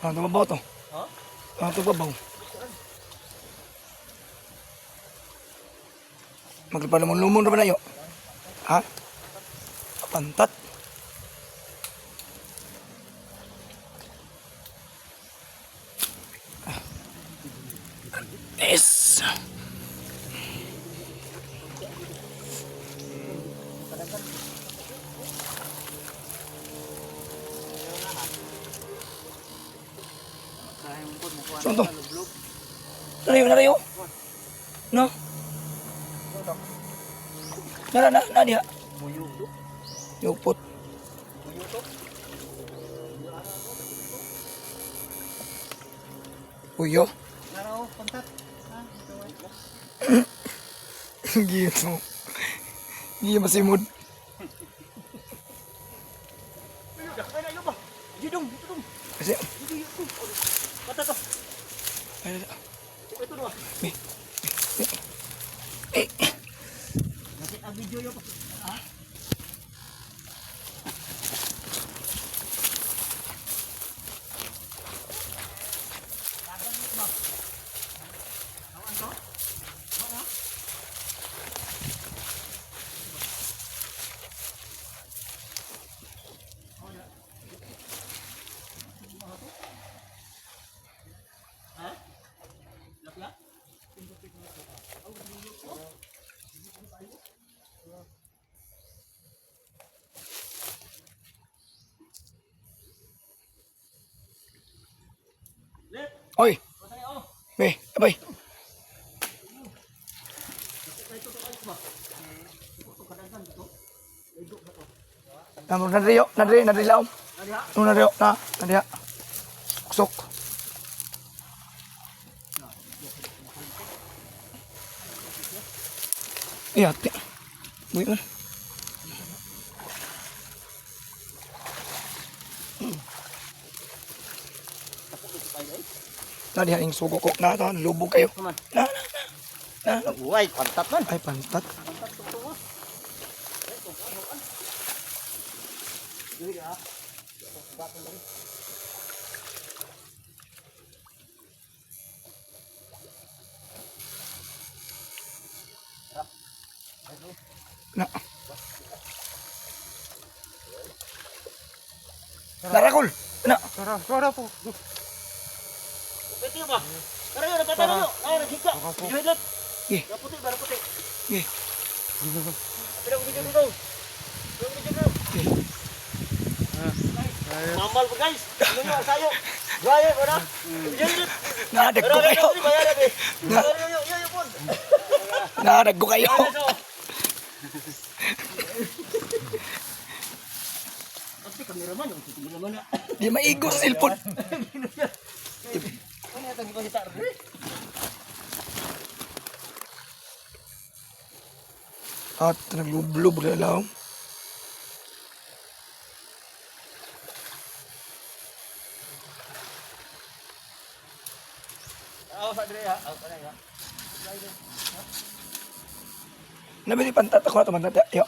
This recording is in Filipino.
Ano ito babaw to? Ha? Ano ito babaw? Magpalamon-lumon na ba na yun? Ha? Pantat? Yes! Saan to? Narayo? No? Na diha. Yupot. Puyo. Naraw, pantat. Gitu. Iya masimod. Kasi. Pantat to. Ay. Ito doon. Eh. Nakit ang video yo. Ha? Oi. Be, abay. Namun nadriyo, nadrilaom. Nadriyo, nadriya. Kusok. Iya, buik man. Tadi yang sugo kok na lubog kayo. Na. Uy, pantat man. Ay pantat. Na. Darakul. Na. Suara po. Pwede ba? Tara yun, napatara yun. Ay, naghika. Hidlat. Ye. Puti, bara puti. Ye. Apila ko video dito. Mamal po guys. Ano nyo, sayo. Gaya ko na. Nadag ko kayo. Nadag ko kayo. Tapi kameraman yung titigil naman na. Di maigos cellphone. Ano yung tagi pasita? At naglublob lalaw. Ako sa dire ha. Ako na ya. Nabili pantat ako ito, pantat. Yo.